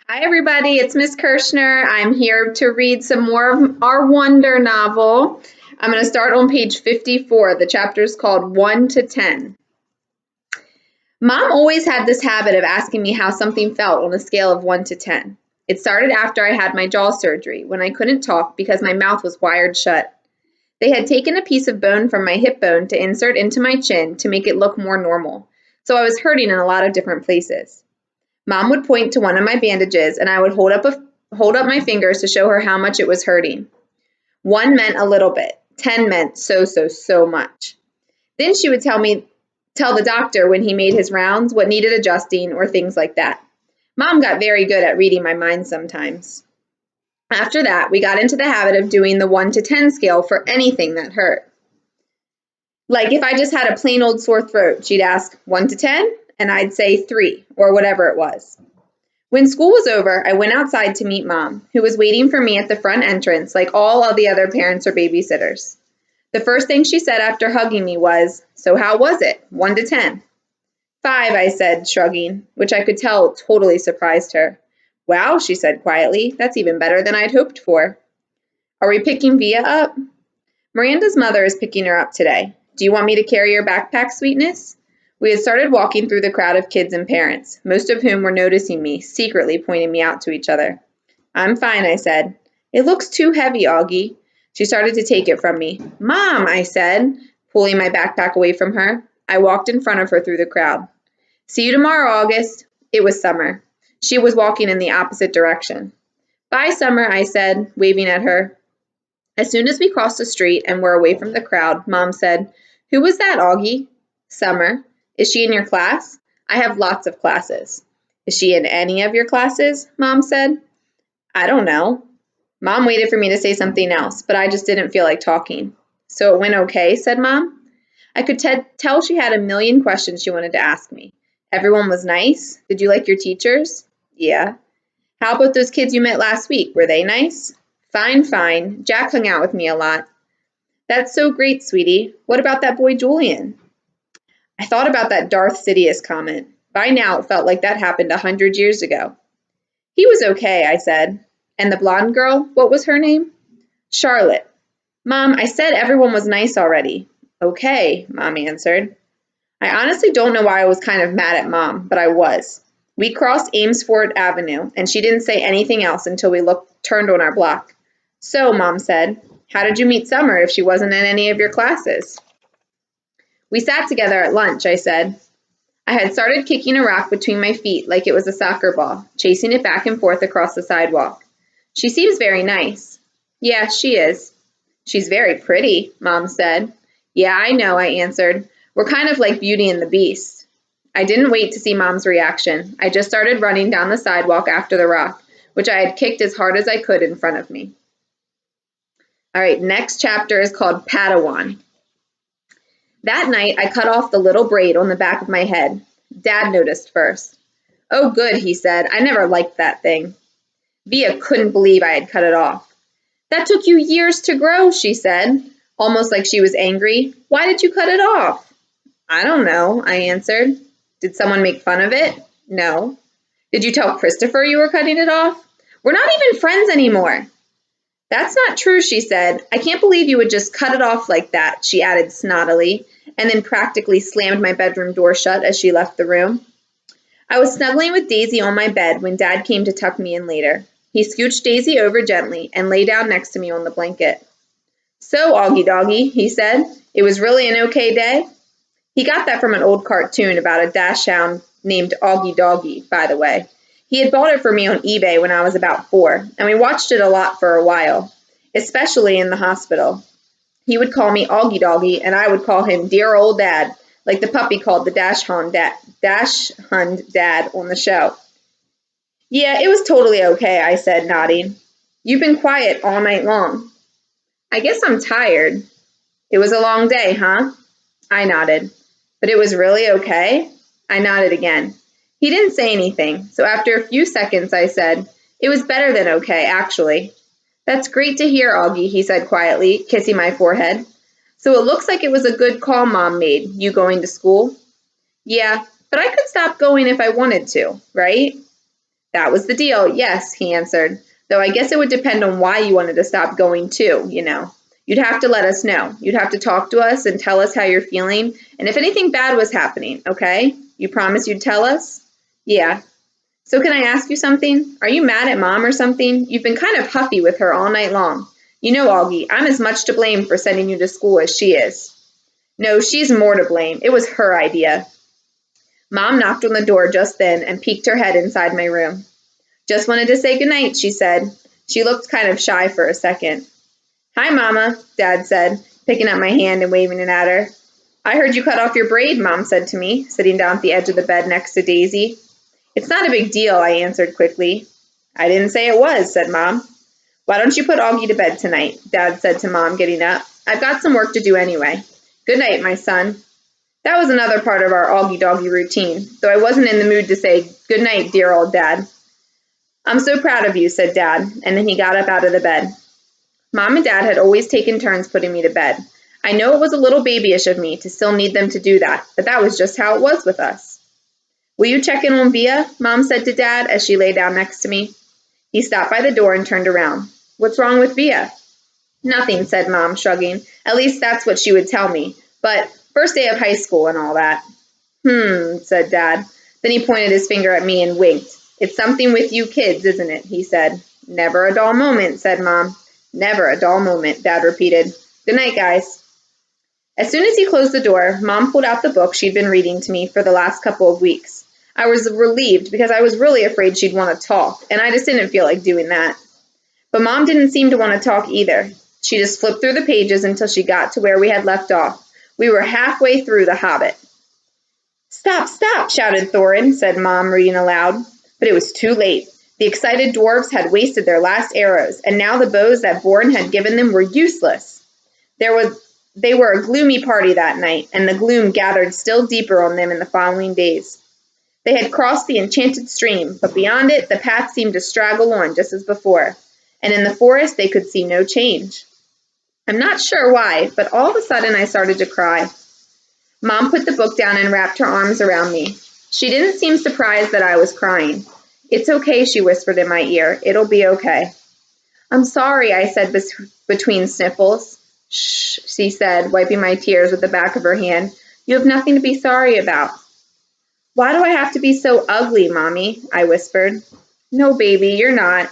Hi, everybody. It's Miss Kirshner. I'm here to read some more of our wonder novel. I'm going to start on page 54. The chapter is called 1 to 10. Mom always had this habit of asking me how something felt on a scale of 1 to 10. It started after I had my jaw surgery, when I couldn't talk because my mouth was wired shut. They had taken a piece of bone from my hip bone to insert into my chin to make it look more normal, so I was hurting in a lot of different places. Mom would point to one of my bandages, and I would hold up my fingers to show her how much it was hurting. 1 meant a little bit. 10 meant so much. Then she would tell the doctor when he made his rounds what needed adjusting or things like that. Mom got very good at reading my mind sometimes. After that, we got into the habit of doing the 1 to 10 scale for anything that hurt. Like if I just had a plain old sore throat, she'd ask 1 to 10, and I'd say 3 or whatever it was. When school was over, I went outside to meet Mom, who was waiting for me at the front entrance like all of the other parents or babysitters. The first thing she said after hugging me was, "So how was it? 1 to 10?" 5, I said, shrugging, which I could tell totally surprised her. "Wow," she said quietly, "that's even better than I'd hoped for." "Are we picking Via up?" "Miranda's mother is picking her up today. Do you want me to carry your backpack, sweetness?" We had started walking through the crowd of kids and parents, most of whom were noticing me, secretly pointing me out to each other. "I'm fine," I said. "It looks too heavy, Augie." She started to take it from me. "Mom," I said, pulling my backpack away from her. I walked in front of her through the crowd. "See you tomorrow, August." It was Summer. She was walking in the opposite direction. "Bye, Summer," I said, waving at her. As soon as we crossed the street and were away from the crowd, Mom said, "Who was that, Augie?" "Summer." "Is she in your class?" "I have lots of classes." "Is she in any of your classes?" Mom said. "I don't know." Mom waited for me to say something else, but I just didn't feel like talking. "So it went okay," said Mom. I could tell she had a million questions she wanted to ask me. "Everyone was nice? Did you like your teachers?" "Yeah." "How about those kids you met last week? Were they nice?" "Fine, fine. Jack hung out with me a lot." "That's so great, sweetie. What about that boy Julian?" I thought about that Darth Sidious comment. By now, it felt like that happened 100 years ago. "He was okay," I said. "And the blonde girl, what was her name?" "Charlotte." "Mom, I said everyone was nice already." "Okay," Mom answered. I honestly don't know why I was kind of mad at Mom, but I was. We crossed Amesfort Avenue, and she didn't say anything else until we turned on our block. "So," Mom said, "how did you meet Summer if she wasn't in any of your classes?" "We sat together at lunch," I said. I had started kicking a rock between my feet like it was a soccer ball, chasing it back and forth across the sidewalk. "She seems very nice." "Yeah, she is." "She's very pretty," Mom said. "Yeah, I know," I answered. "We're kind of like Beauty and the Beast." I didn't wait to see Mom's reaction. I just started running down the sidewalk after the rock, which I had kicked as hard as I could in front of me. All right, next chapter is called Padawan. That night, I cut off the little braid on the back of my head. Dad noticed first. "Oh, good," he said. "I never liked that thing." Via couldn't believe I had cut it off. "That took you years to grow," she said, almost like she was angry. "Why did you cut it off?" "I don't know," I answered. "Did someone make fun of it?" "No." "Did you tell Christopher you were cutting it off?" "We're not even friends anymore." "That's not true," she said. "I can't believe you would just cut it off like that," she added snottily, and then practically slammed my bedroom door shut as she left the room. I was snuggling with Daisy on my bed when Dad came to tuck me in later. He scooched Daisy over gently and lay down next to me on the blanket. "So, Augie Doggy," he said, "it was really an okay day?" He got that from an old cartoon about a dachshund named Augie Doggy, by the way. He had bought it for me on eBay when I was about 4, and we watched it a lot for a while, especially in the hospital. He would call me Augie Doggy, and I would call him Dear Old Dad, like the puppy called the Dachshund Dad on the show. "Yeah, it was totally okay," I said, nodding. "You've been quiet all night long." "I guess I'm tired." "It was a long day, huh?" I nodded. "But it was really okay?" I nodded again. He didn't say anything, so after a few seconds I said, "It was better than okay, actually." "That's great to hear, Augie," he said quietly, kissing my forehead. "So it looks like it was a good call Mom made, you going to school." "Yeah, but I could stop going if I wanted to, right?" That was the deal, yes, he answered. Though I guess it would depend on why you wanted to stop going too, you know. You'd have to let us know. You'd have to talk to us and tell us how you're feeling, and if anything bad was happening, okay? You promise you'd tell us? Yeah. So can I ask you something? Are you mad at Mom or something? You've been kind of huffy with her all night long. You know, Augie, I'm as much to blame for sending you to school as she is. No, she's more to blame. It was her idea. Mom knocked on the door just then and peeked her head inside my room. Just wanted to say goodnight, she said. She looked kind of shy for a second. Hi, Mama, Dad said, picking up my hand and waving it at her. I heard you cut off your braid, Mom said to me, sitting down at the edge of the bed next to Daisy. It's not a big deal, I answered quickly. I didn't say it was, said Mom. Why don't you put Augie to bed tonight, Dad said to Mom, getting up. I've got some work to do anyway. Good night, my son. That was another part of our Augie doggy routine, though I wasn't in the mood to say, good night, dear old Dad. I'm so proud of you, said Dad, and then he got up out of the bed. Mom and Dad had always taken turns putting me to bed. I know it was a little babyish of me to still need them to do that, but that was just how it was with us. Will you check in on Via? Mom said to Dad as she lay down next to me. He stopped by the door and turned around. What's wrong with Via? Nothing, said Mom, shrugging. At least that's what she would tell me. But first day of high school and all that. Said Dad. Then he pointed his finger at me and winked. It's something with you kids, isn't it? He said. Never a dull moment, said Mom. Never a dull moment, Dad repeated. Good night, guys. As soon as he closed the door, Mom pulled out the book she'd been reading to me for the last couple of weeks. I was relieved because I was really afraid she'd want to talk, and I just didn't feel like doing that. But Mom didn't seem to want to talk either. She just flipped through the pages until she got to where we had left off. We were halfway through The Hobbit. Stop, stop, shouted Thorin, said Mom, reading aloud. But it was too late. The excited dwarves had wasted their last arrows, and now the bows that Borin had given them were useless. They were a gloomy party that night, and the gloom gathered still deeper on them in the following days. They had crossed the enchanted stream, but beyond it the path seemed to straggle on just as before, and in the forest they could see no change. I'm not sure why, but all of a sudden I started to cry. Mom put the book down and wrapped her arms around me. She didn't seem surprised that I was crying. It's okay, she whispered in my ear. It'll be okay. I'm sorry, I said between sniffles. Shh, she said, wiping my tears with the back of her hand. You have nothing to be sorry about. Why do I have to be so ugly, Mommy? I whispered. No, baby, you're not.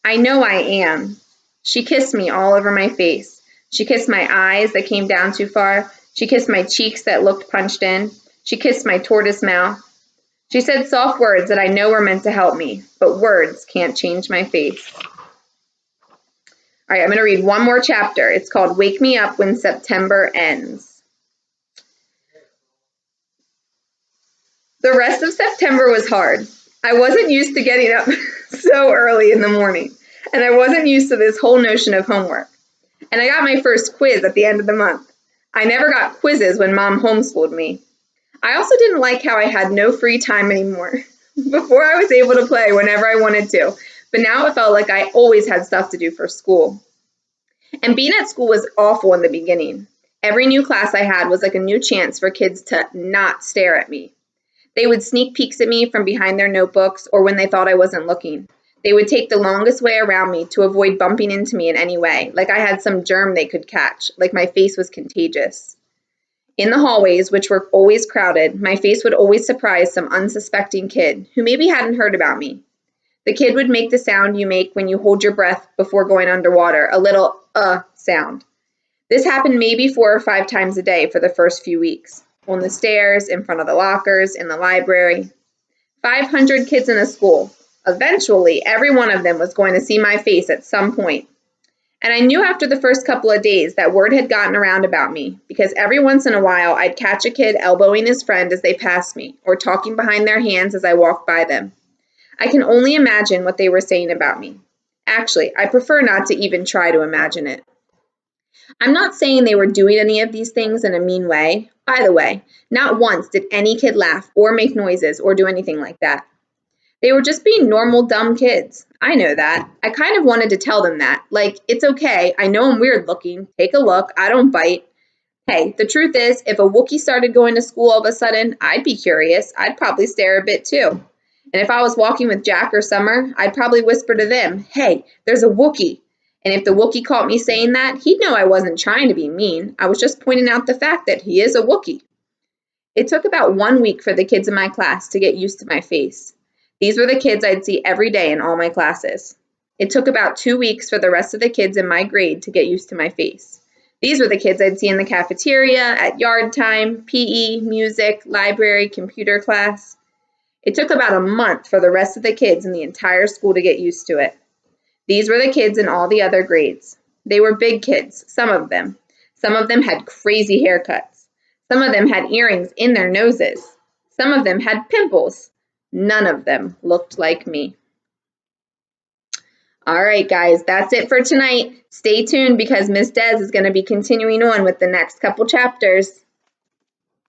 I know I am. She kissed me all over my face. She kissed my eyes that came down too far. She kissed my cheeks that looked punched in. She kissed my tortoise mouth. She said soft words that I know were meant to help me, but words can't change my face. All right, I'm going to read one more chapter. It's called Wake Me Up When September Ends. The rest of September was hard. I wasn't used to getting up so early in the morning, and I wasn't used to this whole notion of homework. And I got my first quiz at the end of the month. I never got quizzes when Mom homeschooled me. I also didn't like how I had no free time anymore. Before I was able to play whenever I wanted to, but now it felt like I always had stuff to do for school. And being at school was awful in the beginning. Every new class I had was like a new chance for kids to not stare at me. They would sneak peeks at me from behind their notebooks or when they thought I wasn't looking. They would take the longest way around me to avoid bumping into me in any way, like I had some germ they could catch, like my face was contagious. In the hallways, which were always crowded, my face would always surprise some unsuspecting kid who maybe hadn't heard about me. The kid would make the sound you make when you hold your breath before going underwater, a little sound. This happened maybe 4 or 5 times a day for the first few weeks. On the stairs, in front of the lockers, in the library. 500 kids in a school. Eventually, every one of them was going to see my face at some point. And I knew after the first couple of days that word had gotten around about me, because every once in a while I'd catch a kid elbowing his friend as they passed me, or talking behind their hands as I walked by them. I can only imagine what they were saying about me. Actually, I prefer not to even try to imagine it. I'm not saying they were doing any of these things in a mean way. By the way, not once did any kid laugh or make noises or do anything like that. They were just being normal, dumb kids. I know that. I kind of wanted to tell them that. Like, it's okay. I know I'm weird looking. Take a look. I don't bite. Hey, the truth is, if a Wookiee started going to school all of a sudden, I'd be curious. I'd probably stare a bit too. And if I was walking with Jack or Summer, I'd probably whisper to them, "Hey, there's a Wookiee." And if the Wookiee caught me saying that, he'd know I wasn't trying to be mean. I was just pointing out the fact that he is a Wookiee. It took about 1 week for the kids in my class to get used to my face. These were the kids I'd see every day in all my classes. It took about 2 weeks for the rest of the kids in my grade to get used to my face. These were the kids I'd see in the cafeteria, at yard time, PE, music, library, computer class. It took about a month for the rest of the kids in the entire school to get used to it. These were the kids in all the other grades. They were big kids, some of them. Some of them had crazy haircuts. Some of them had earrings in their noses. Some of them had pimples. None of them looked like me. All right, guys, that's it for tonight. Stay tuned because Miss Des is going to be continuing on with the next couple chapters.